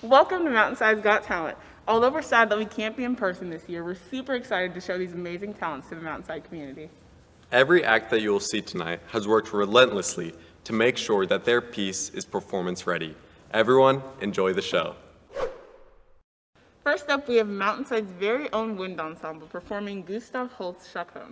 Welcome to Mountainside's Got Talent. Although we're sad that we can't be in person this year, we're super excited to show these amazing talents to the Mountainside community. Every act that you will see tonight has worked relentlessly to make sure that their piece is performance ready. Everyone, enjoy the show. First up, we have Mountainside's very own wind ensemble performing Gustav Holst's Chapeau.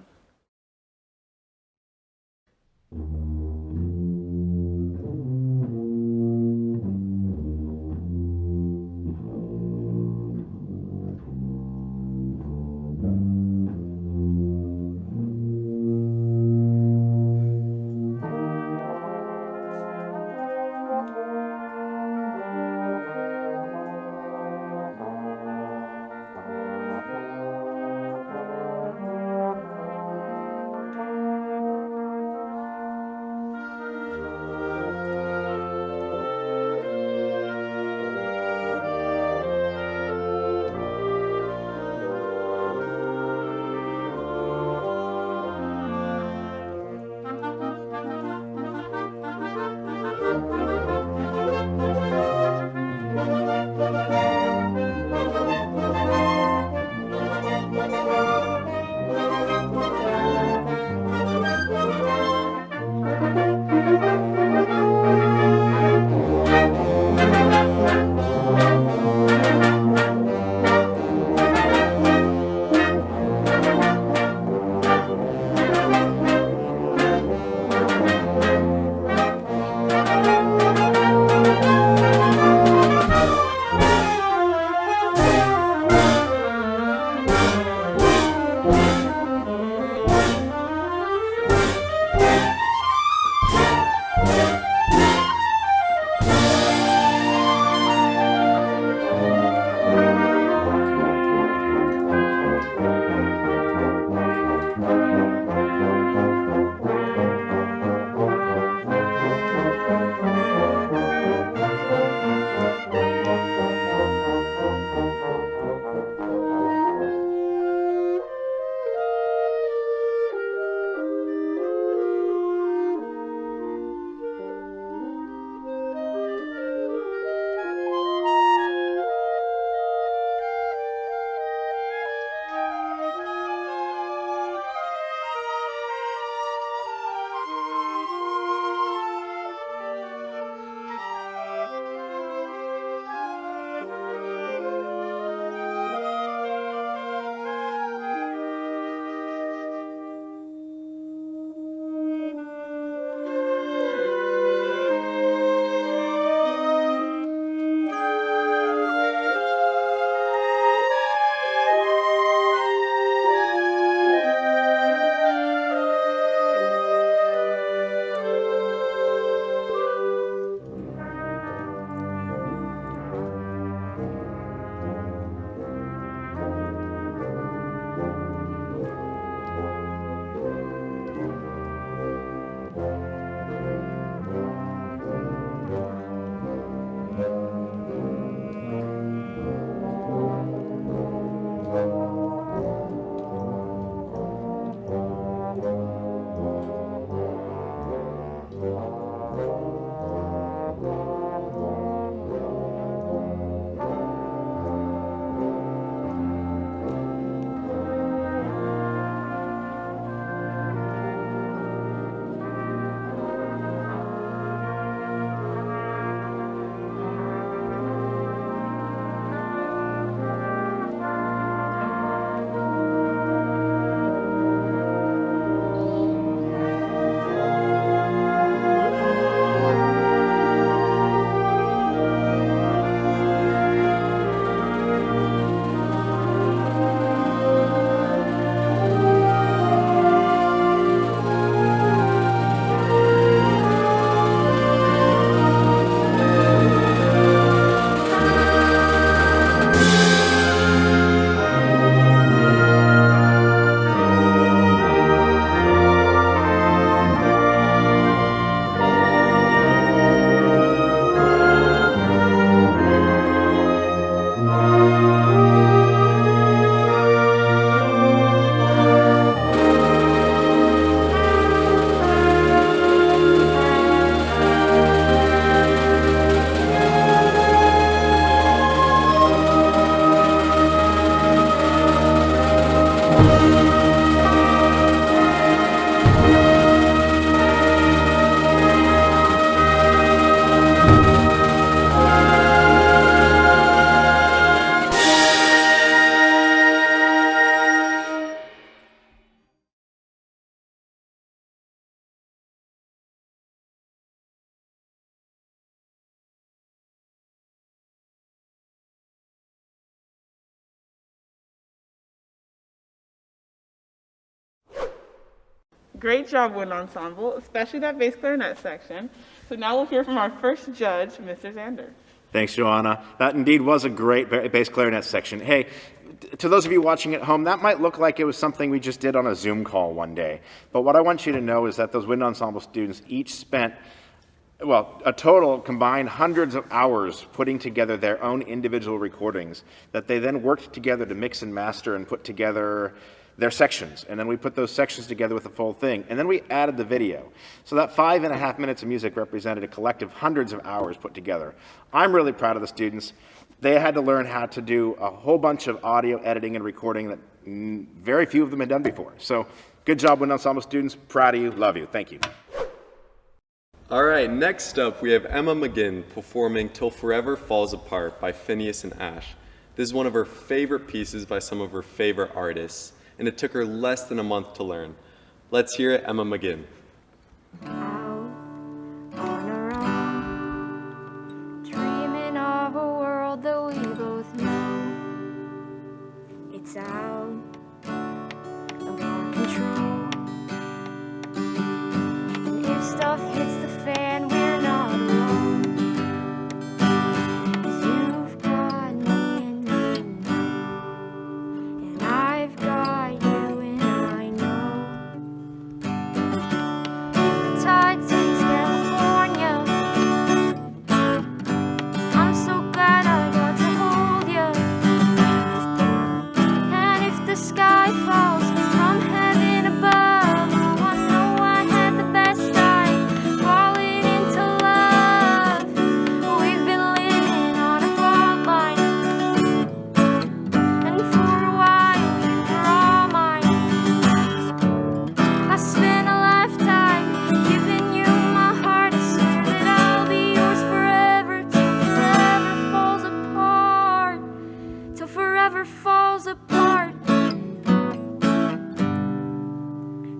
Great job, wind ensemble, especially that bass clarinet section. So now we'll hear from our first judge, Mr. Zander. Thanks, Joanna. That indeed was a great bass clarinet section. Hey, to those of you watching at home, that might look like it was something we just did on a Zoom call one day. But what I want you to know is that those wind ensemble students each spent, well, a total combined hundreds of hours putting together their own individual recordings that they then worked together to mix and master and put together their sections. And then we put those sections together with the full thing. And then we added the video. So that 5.5 minutes of music represented a collective hundreds of hours put together. I'm really proud of the students. They had to learn how to do a whole bunch of audio editing and recording that very few of them had done before. So good job, wind ensemble students. Proud of you. Love you. Thank you. All right, next up we have Emma McGinn performing Till Forever Falls Apart by Phineas and Ash. This is one of her favorite pieces by some of her favorite artists, and it took her less than a month to learn. Let's hear it, Emma McGinn. Out on our own, dreaming of a world that we both know. It's out of our control. And if stuff hits the fan, we're not alone. 'Cause you've got me and you know, and I've got you and I know. If the tide takes California, I'm so glad I got to hold you. And if the sky falls from heaven above, oh, I know I had the best time falling into love. We've been living on a fault line, and for a while you were all mine. I spent a lifetime giving you my heart. I swear that I'll be yours forever, till forever falls apart, till forever falls apart.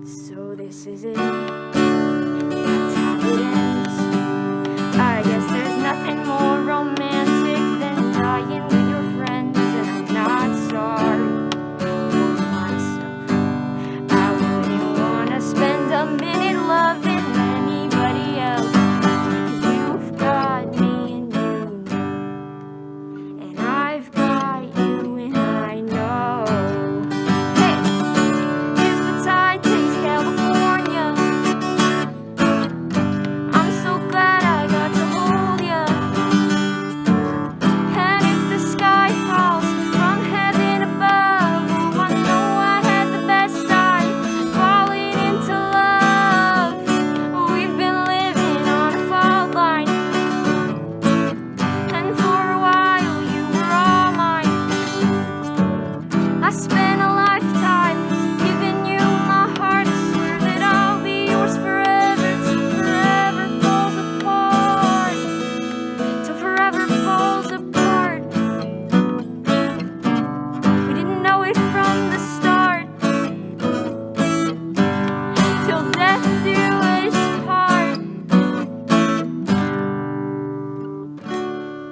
So this is it. That's how it ends. I guess there's nothing more romantic than dying with your friends, and I'm not sorry for myself. I wouldn't wanna spend a minute loving anybody else. 'Cause you've got me and you know, and I've got you and I know. Hey, if the tide takes California, I'm so glad I got to hold you. And if the sky falls from heaven above, oh, I know I had the best time falling into love. We've been living on a fault line, and for a while you were all mine. I spent a lifetime giving you my heart. I swear that I'll be yours forever, till forever falls apart, till forever falls apart. We didn't know it from the start, till death do us part.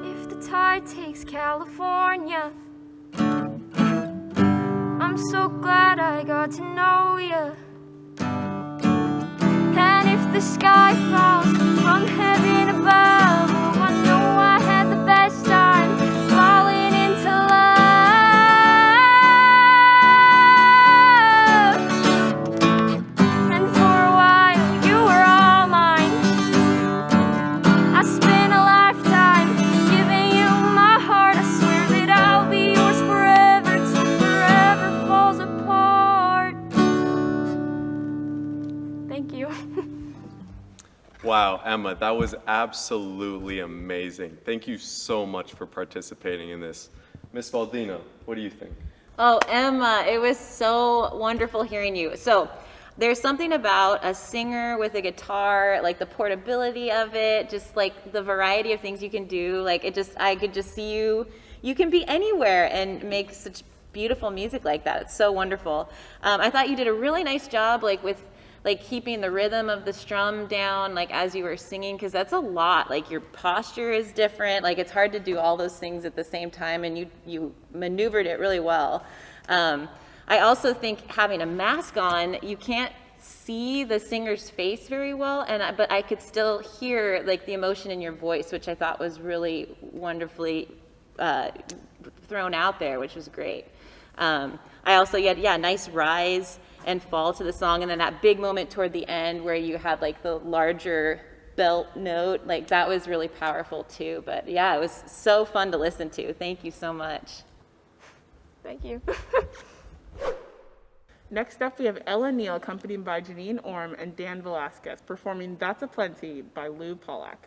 If the tide takes California, I'm so glad I got to know you. And if the sky falls from heaven above, oh, I know I had the best time falling into love. And for a while you were all mine. I spent a lifetime giving you my heart. I swear that I'll be yours forever, till forever falls apart. Thank you. Wow, Emma, that was absolutely amazing. Thank you so much for participating in this. Miss Valdino, what do you think? Oh, Emma, it was so wonderful hearing you. So there's something about a singer with a guitar, like the portability of it, just like the variety of things you can do. Like I could just see you can be anywhere and make such beautiful music like that. It's so wonderful. I thought you did a really nice job, like with keeping the rhythm of the strum down, like as you were singing, because that's a lot. Like your posture is different. Like it's hard to do all those things at the same time, and you maneuvered it really well. I also think having a mask on, you can't see the singer's face very well, but I could still hear like the emotion in your voice, which I thought was really wonderfully thrown out there, which was great. I also, nice rise and fall to the song, and then that big moment toward the end where you had like the larger belt note, like that was really powerful too. But yeah, it was so fun to listen to. Thank you so much. Thank you. Next up, we have Ella Neal, accompanied by Janine Orm and Dan Velasquez, performing That's a Plenty by Lou Pollack.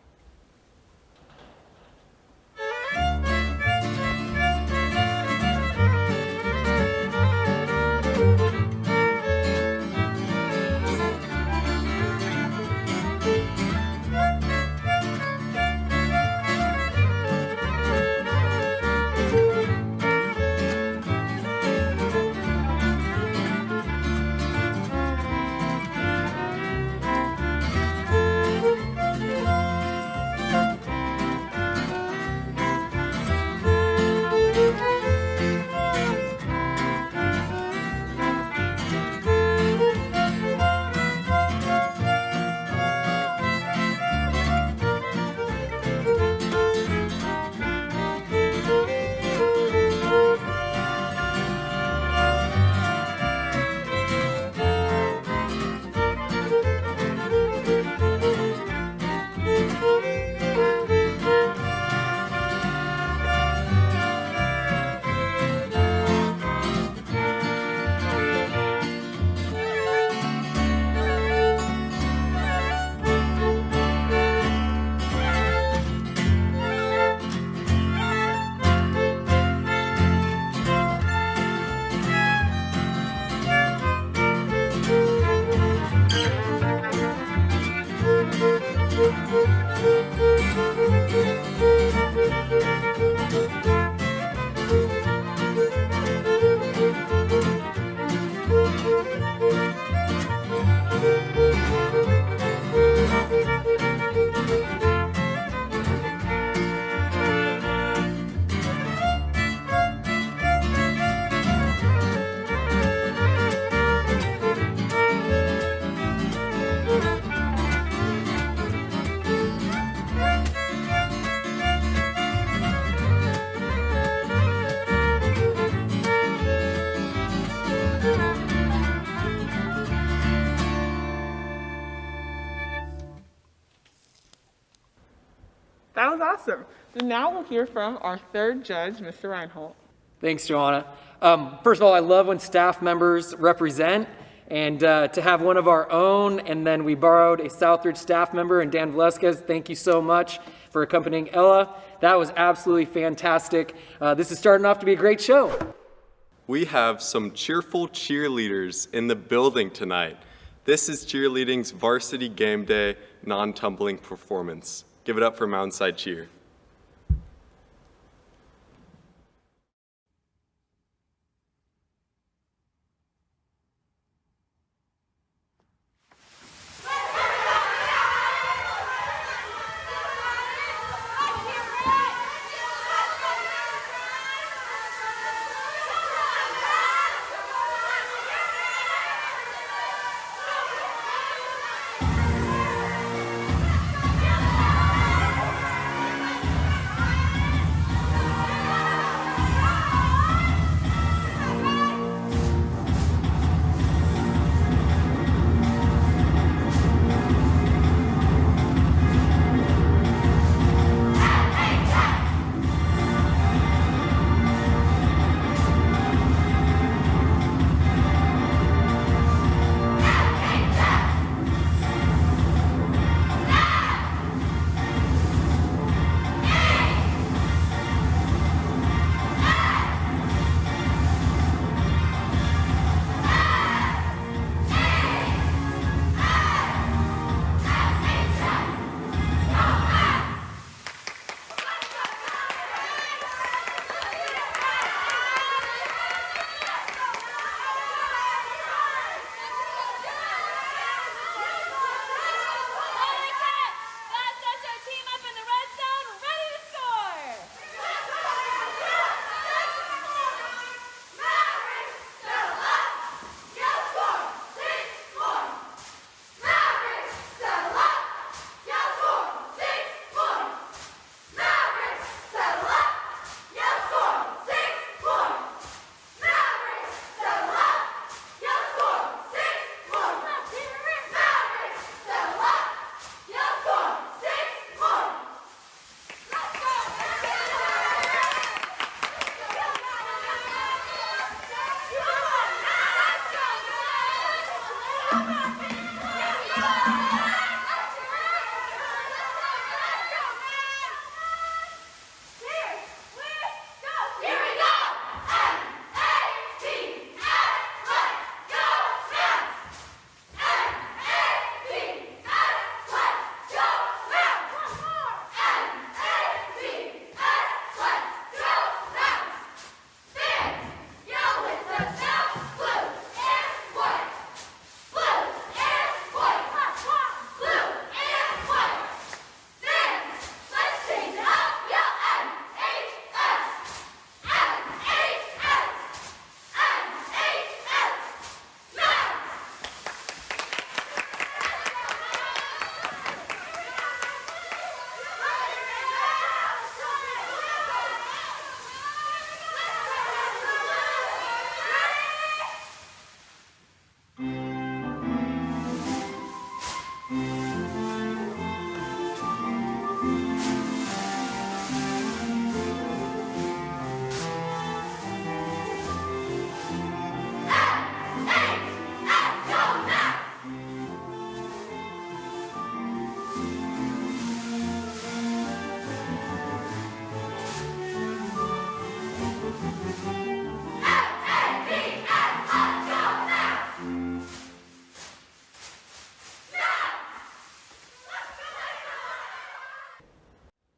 That was awesome. So now we'll hear from our third judge, Mr. Reinhold. Thanks, Joanna. First of all, I love when staff members represent, and to have one of our own, and then we borrowed a Southridge staff member, and Dan Velasquez, thank you so much for accompanying Ella. That was absolutely fantastic. This is starting off to be a great show. We have some cheerful cheerleaders in the building tonight. This is cheerleading's varsity game day non-tumbling performance. Give it up for Mountainside Cheer.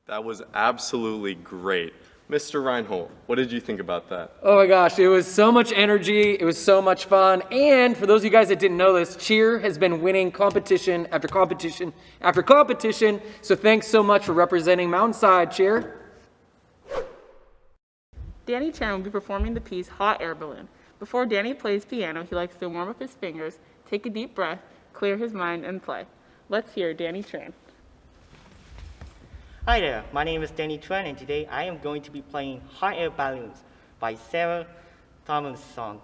That was absolutely great. Mr. Reinhold, what did you think about that? Oh my gosh, it was so much energy, it was so much fun, and for those of you guys that didn't know this, cheer has been winning competition after competition after competition, so thanks so much for representing Mountainside, cheer. Danny Chan will be performing the piece Hot Air Balloon. Before Danny plays piano, he likes to warm up his fingers, take a deep breath, clear his mind, and play. Let's hear Danny Chan. Hi there, my name is Danny Tran, and today I am going to be playing Hot Air Balloons by Sarah Thomas song.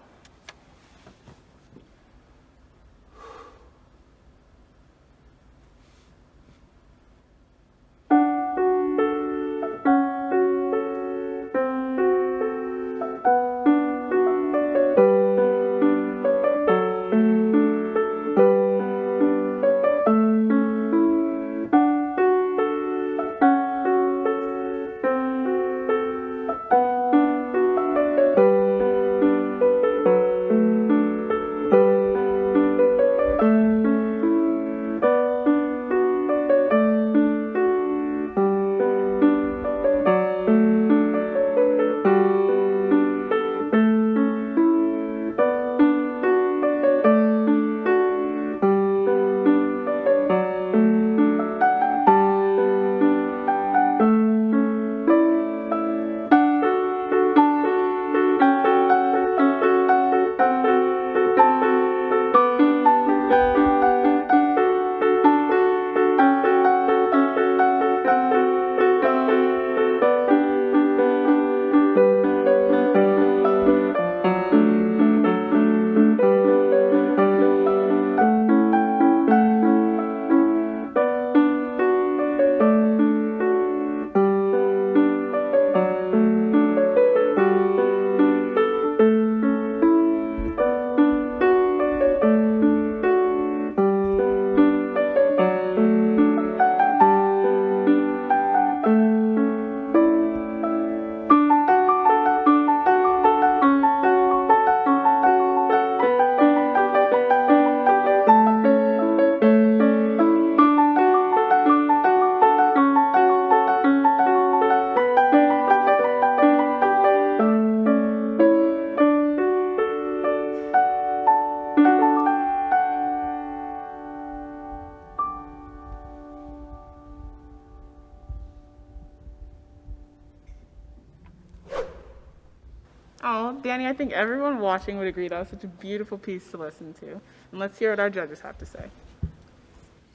Oh, Danny, I think everyone watching would agree that was such a beautiful piece to listen to. And let's hear what our judges have to say.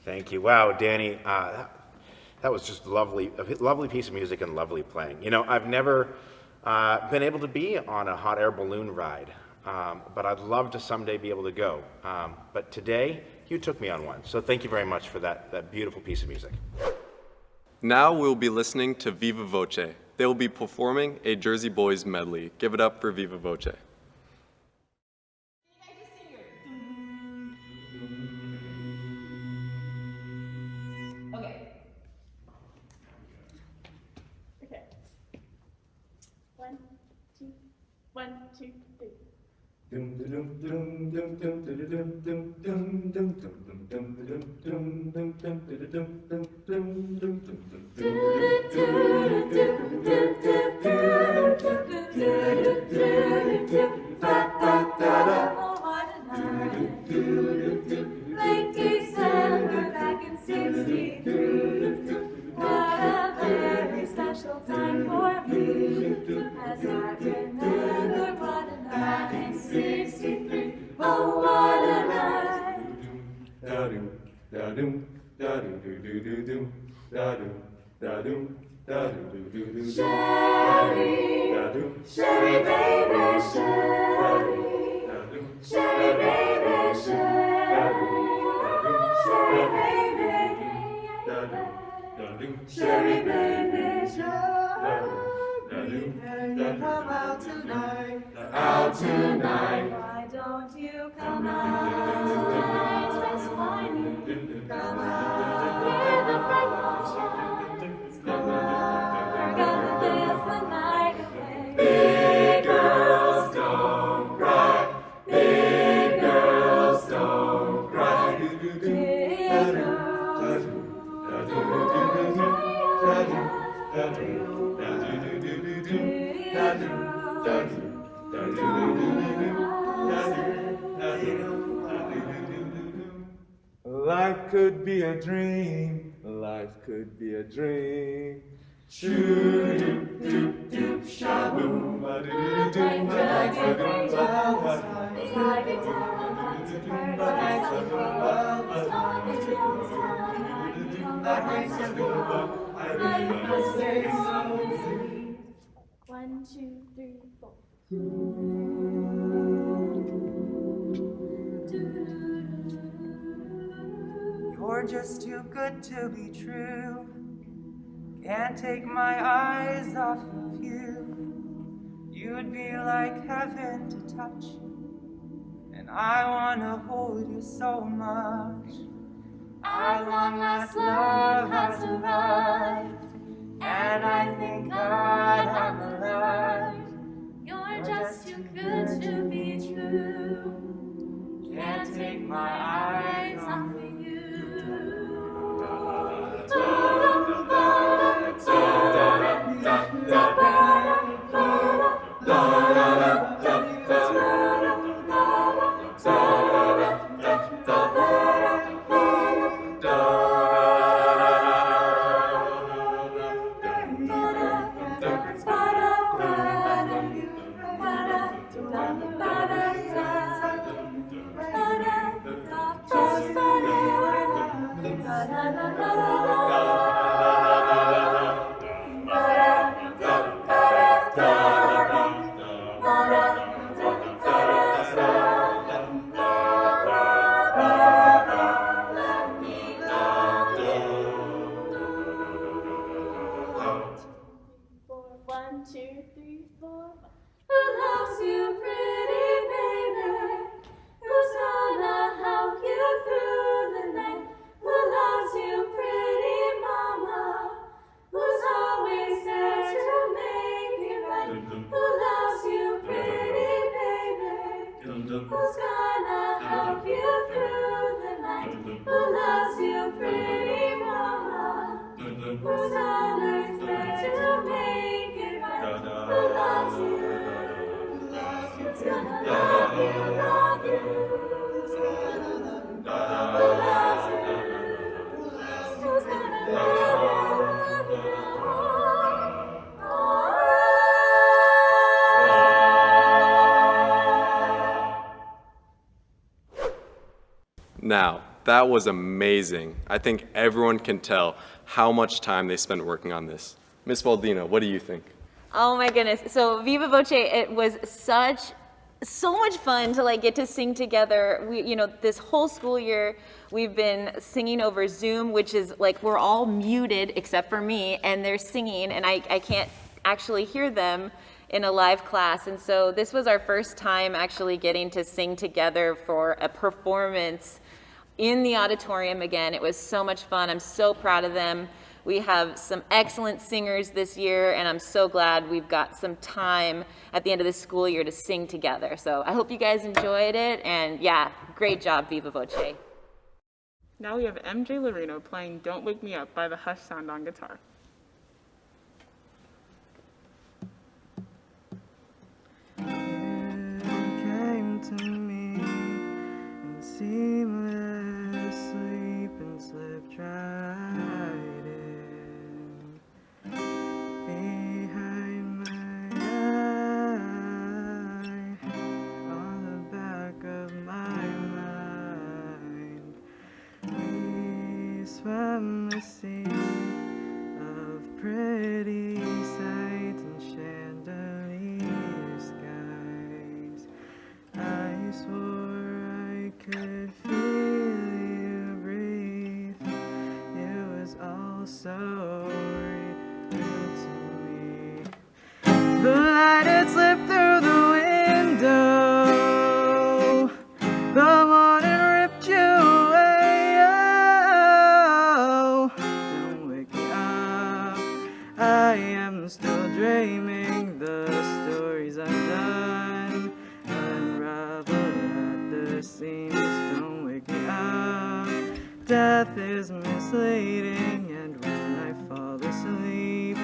Thank you. Wow, Danny, that was just lovely, a lovely piece of music and lovely playing. You know, I've never been able to be on a hot air balloon ride, but I'd love to someday be able to go. But today, you took me on one. So thank you very much for that beautiful piece of music. Now we'll be listening to Viva Voce. They will be performing a Jersey Boys medley. Give it up for Viva Voce. Okay. Okay. 1, 2, 1, 2, 3. Late December back in '63. What a very special time for me. As I remember what a night in '63. Oh, what a night. Sherry, Sherry baby, Sherry. Sherry baby, Sherry. Sherry baby. Sherry baby, Sherry. Can you come out tonight? Out tonight. Why don't you come out? That's fine. Come out. Hear the vibrations. Come out. We're gonna dance the night away. Big girls don't cry. Big girls don't cry. Big girls. Life could be a dream, life could be a dream. Shoo-doo-doo-doo, shaboom, ba-doo-doo-doo, ba-doo-doo-doo, One, two, three, four. You're just too good to be true. Can't take my eyes off of you. You'd be like heaven to touch, and I wanna hold you so much. Our long last love has arrived, and I thank God I'm alive. You're just too good to be true. Can't take my eyes off of you. One, two, three, four. Who loves you, pretty baby? Who's gonna help you through the night? Who loves you, pretty mama? Who's always there to make it right? Who loves you, pretty baby? Who's gonna help you through the night? Who loves you, pretty mama? Who's always there to make it right? Who loves you? Who's gonna love you, love you? Who's gonna love you? Who's gonna love you, love you? Now, that was amazing. I think everyone can tell how much time they spent working on this. Miss Baldino, what do you think? Oh my goodness. So Viva Voce, it was so much fun to like get to sing together. This whole school year we've been singing over Zoom, which is like we're all muted except for me, and they're singing, and I can't actually hear them in a live class. And so this was our first time actually getting to sing together for a performance in the auditorium again. It was so much fun. I'm so proud of them. We have some excellent singers this year, and I'm so glad we've got some time at the end of the school year to sing together. So I hope you guys enjoyed it, and yeah, great job, Viva Voce. Now we have MJ Lorino playing Don't Wake Me Up by the Hush Sound on guitar. Came to me and seamless sleep and slipped right in behind my eye, on the back of my mind. We swam the sea of pretty sights and chandelier skies. I swore I could feel you breathe. It was all so real to me. The light had slipped through the window. The morning ripped you away. Oh, don't wake me up. I am still dreaming the stories I've done. Unravel at the seams. Don't wake me up. Death is misleading, and when I fall asleep,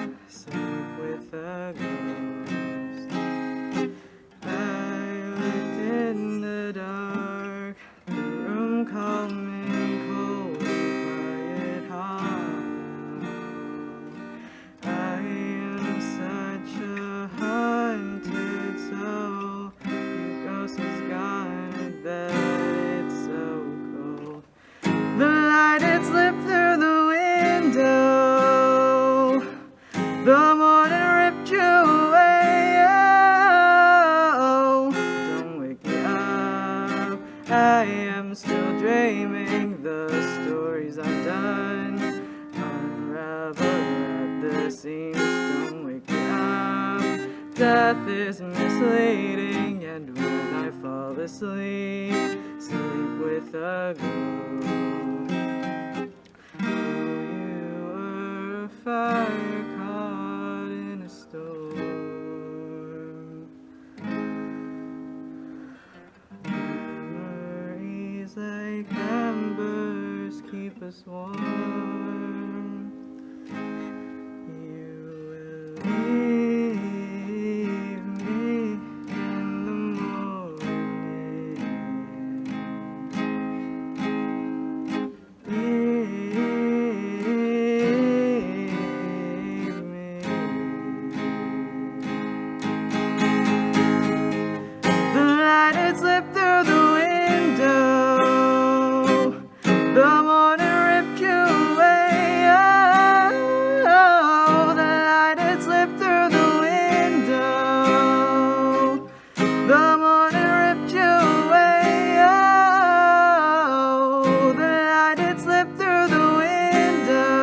Death is misleading, and when I fall asleep, sleep with a ghost. You were a fire caught in a storm. Memories like embers keep us warm. You will leave me in the morning. Leave me. The light had slipped through the window. The morning ripped you away. Oh, the light had slipped through the window. The morning ripped you away. Oh, the light had slipped through the window.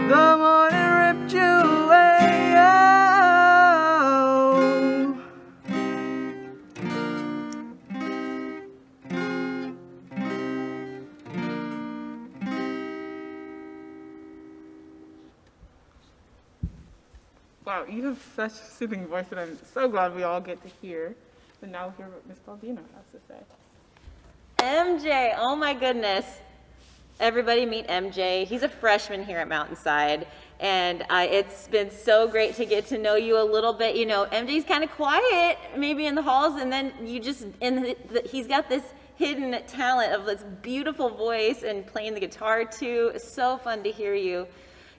The morning ripped you away. Oh. Wow, you have such a soothing voice that I'm so glad we all get to hear. But now we'll hear what Miss Baldino has to say. MJ, oh my goodness. Everybody meet MJ. He's a freshman here at Mountainside, and it's been so great to get to know you a little bit. You know, MJ's kind of quiet, maybe in the halls, and then you just, he's got this hidden talent of this beautiful voice and playing the guitar too. It's so fun to hear you.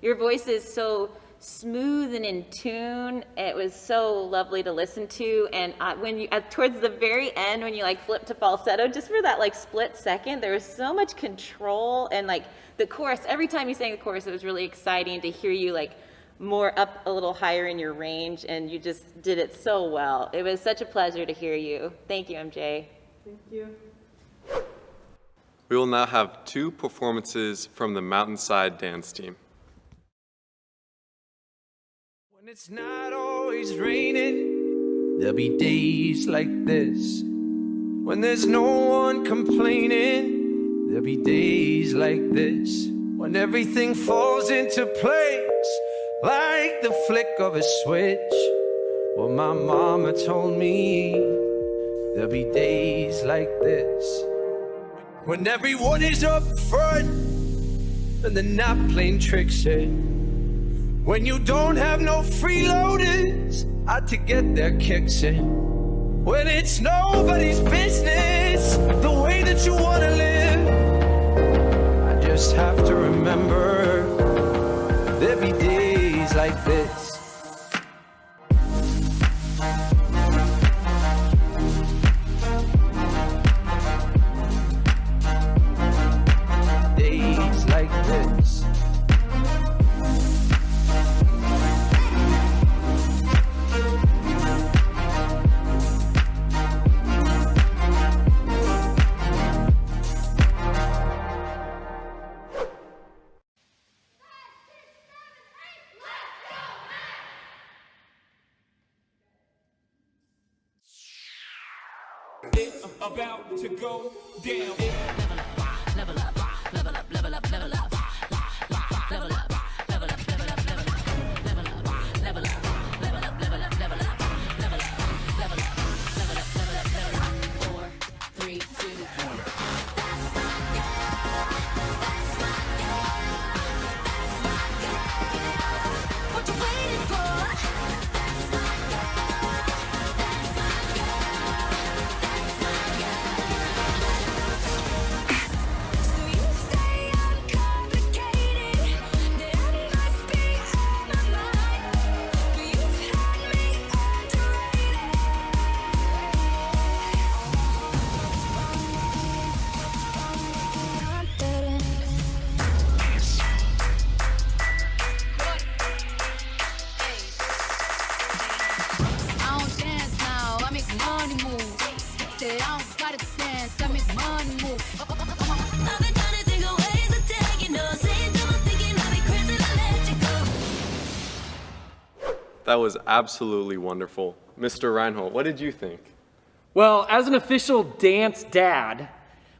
Your voice is so smooth and in tune. It was so lovely to listen to, and when you towards the very end, when you like flip to falsetto, just for that like split second, there was so much control. And like the chorus, every time you sang the chorus, it was really exciting to hear you like more up a little higher in your range, and you just did it so well. It was such a pleasure to hear you. Thank you, MJ. Thank you. We will now have 2 performances from the Mountainside dance team. When it's not always raining, there'll be days like this. When there's no one complaining, there'll be days like this. When everything falls into place, like the flick of a switch. Well, my mama told me there'll be days like this. When everyone is up front and they're not playing tricks in. When you don't have no freeloaders out to get their kicks in. When it's nobody's business the way that you want to live. I just have to remember there'll be days like this. Days like this. It's about to go down. Level up, level up, level up, level up, level up, level up, level up, level up, level up, level up, level up, level up, level up, level up, level up, level up, level up, level up, level up. 4, 3, 2, 1. That's my girl. That's my girl. That's my girl. What you waiting for? That's my girl. That's my girl. That's my girl. That was absolutely wonderful. Mr. Reinhold, what did you think? Well, as an official dance dad,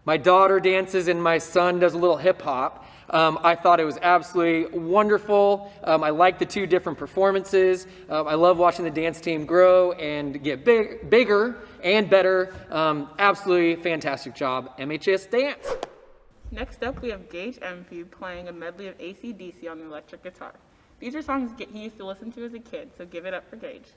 my daughter dances and my son does a little hip hop. I thought it was absolutely wonderful. I liked the two different performances. I love watching the dance team grow and get bigger and better. Absolutely fantastic job, MHS Dance. Next up, we have Gage MP playing a medley of AC/DC on the electric guitar. These are songs he used to listen to as a kid, so give it up for Gage.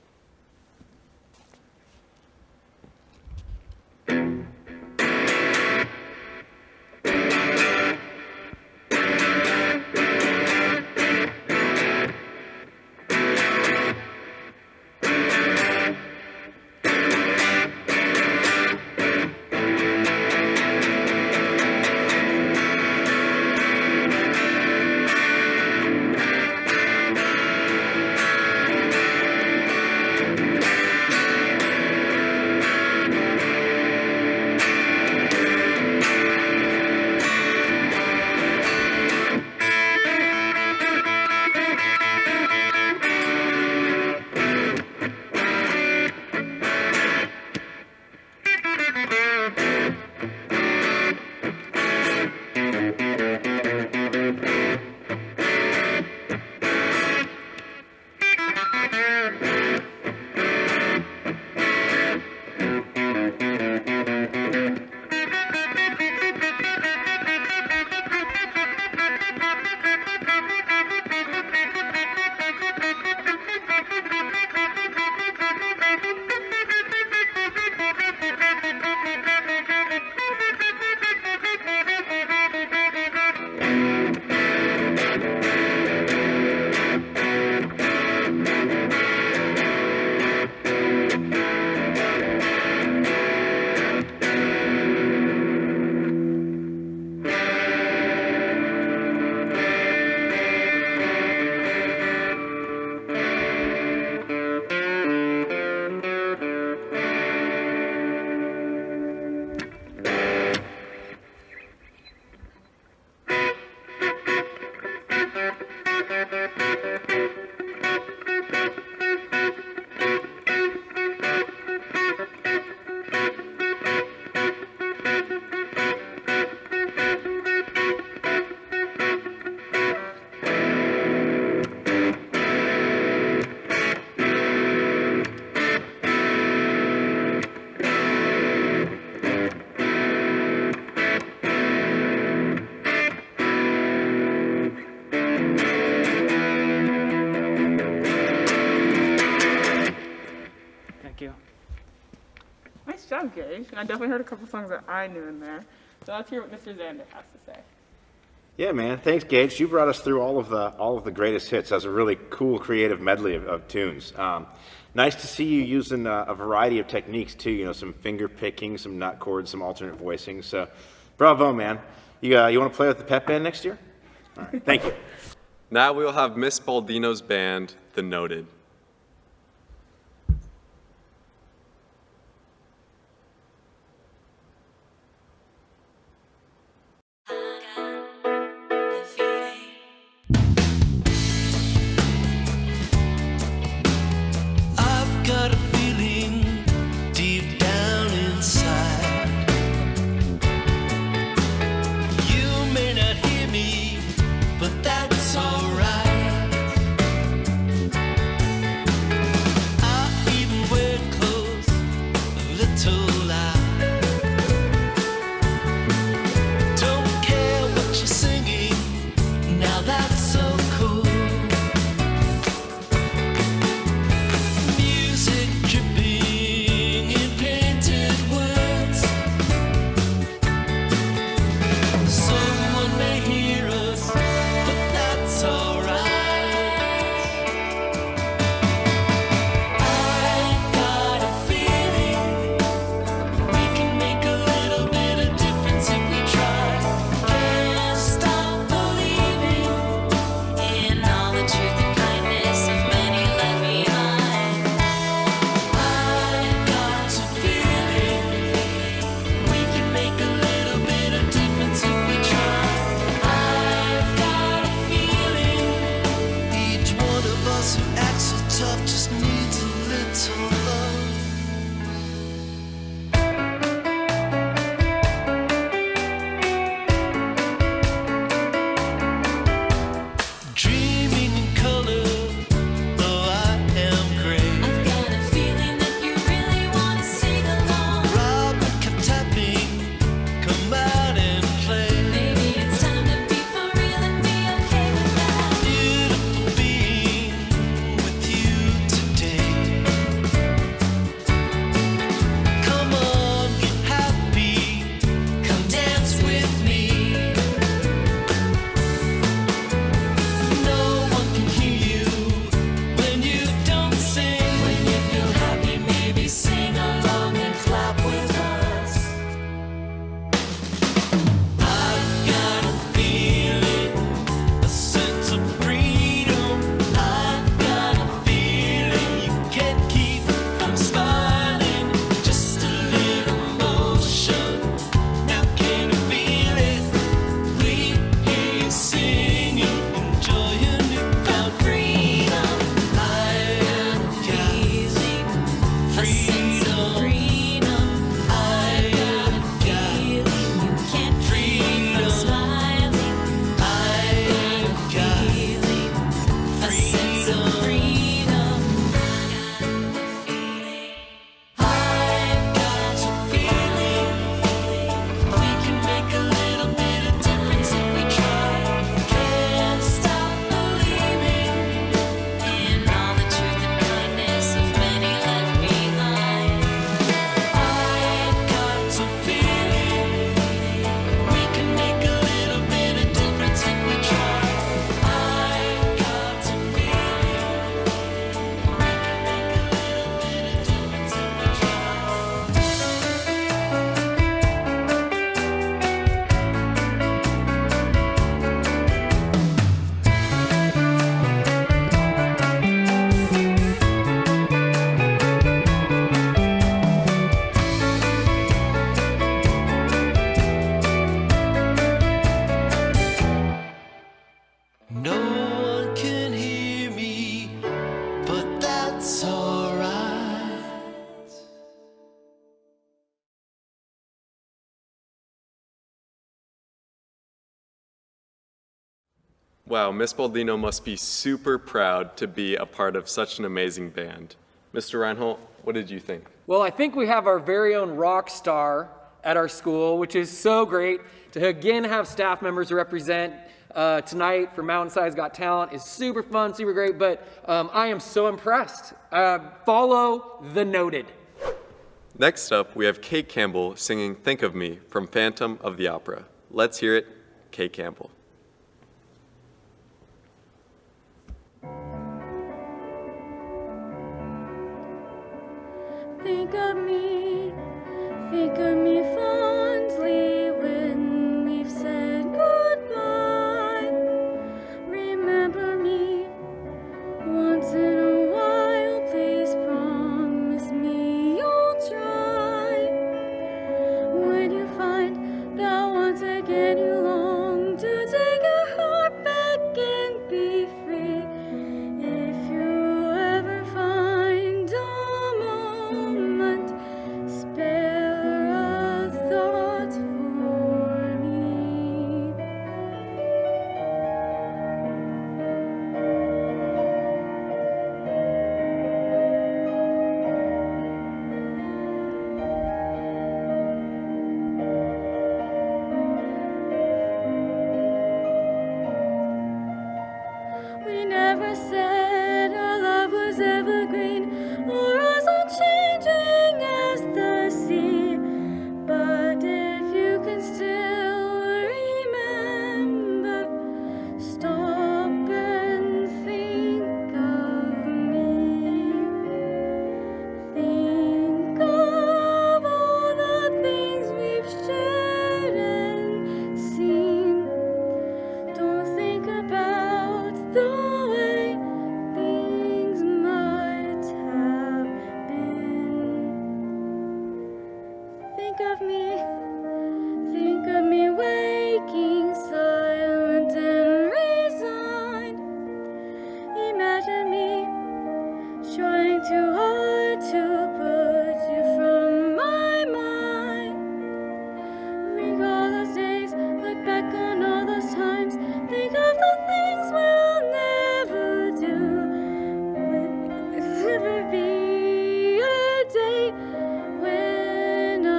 Nice job, Gage. I definitely heard a couple songs that I knew in there. So let's hear what Mr. Zander has to say. Yeah, man. Thanks, Gage. You brought us through all of the greatest hits. That's a really cool, creative medley of tunes. Nice to see you using a variety of techniques too. You know, some finger picking, some nut chords, some alternate voicing. So, bravo, man. You want to play with the pep band next year? All right. Thank you. Now we will have Miss Baldino's band, The Noted. I've got a feeling deep down inside. You may not hear me, but that's alright. No one can hear me, but that's alright. Wow, Miss Baldino must be super proud to be a part of such an amazing band. Mr. Reinhold, what did you think? Well, I think we have our very own rock star at our school, which is so great. To again have staff members represent tonight for Mountainside's Got Talent is super fun, super great, but I am so impressed. Follow the noted. Next up, we have Kate Campbell singing Think of Me from Phantom of the Opera. Let's hear it, Kate Campbell. Think of me fondly when we've said goodbye. Remember me once in a while, please promise me you'll try. When you find that once again you long to take your heart back and be free, if you ever find a moment, spare a thought for me. We never said our love was evergreen or as unchanging as the sea. But if you can still remember, stop and think of me. Think of all the things we've shared and seen. Don't think about the way things might have been. Think of me waking silent and resigned. Imagine me trying too hard to put you from my mind. Recall those days, look back on all those times. Think of the things we'll never do. Will never be a day when I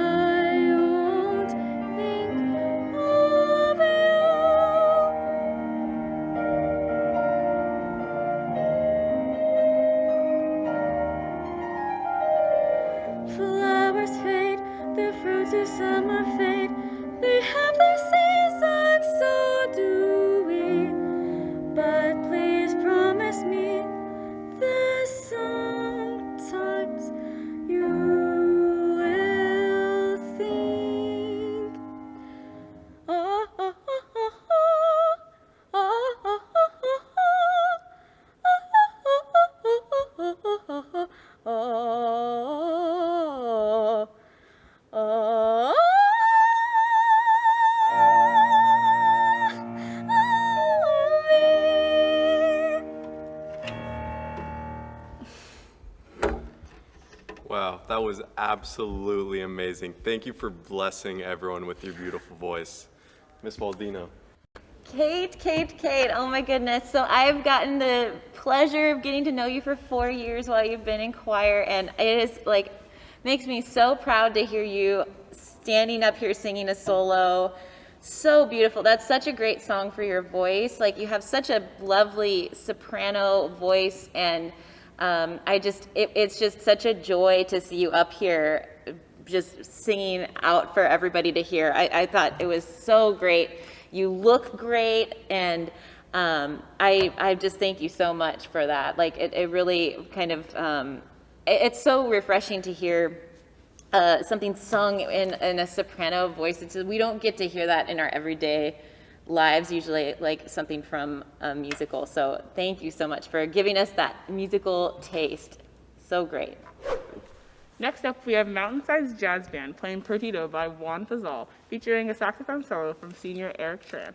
won't think of you. Flowers fade, their fruits of summer fade. They have their seasons, so do we. But please promise me that sometimes you will think. Oh, oh, oh, oh, oh, oh, oh, oh, oh, oh, oh. Wow, that was absolutely amazing. Thank you for blessing everyone with your beautiful voice. Miss Baldino. Kate, oh my goodness. So I've gotten the pleasure of getting to know you for 4 years while you've been in choir, and it is like, makes me so proud to hear you standing up here singing a solo. So beautiful. That's such a great song for your voice. Like, you have such a lovely soprano voice, and it's just such a joy to see you up here just singing out for everybody to hear. I thought it was so great. You look great, and I just thank you so much for that. Like, it really kind of, it's so refreshing to hear something sung in a soprano voice. We don't get to hear that in our everyday lives, usually like something from a musical. So thank you so much for giving us that musical taste. So great. Next up, we have Mountainside's Jazz Band playing Perdido by Juan Fazal, featuring a saxophone solo from senior Eric Tran.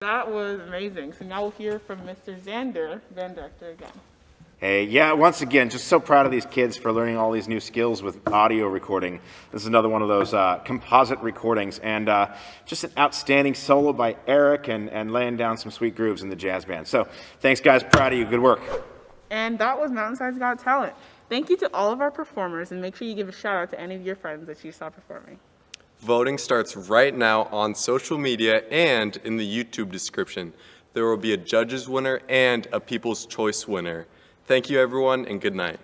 That was amazing. So now we'll hear from Mr. Xander Van Director again. Hey, yeah, once again, just so proud of these kids for learning all these new skills with audio recording. This is another one of those composite recordings, and just an outstanding solo by Eric and laying down some sweet grooves in the jazz band. So thanks, guys. Proud of you. Good work. And that was Mountainside's Got Talent. Thank you to all of our performers, and make sure you give a shout out to any of your friends that you saw performing. Voting starts right now on social media and in the YouTube description. There will be a judge's winner and a People's Choice winner. Thank you, everyone, and good night.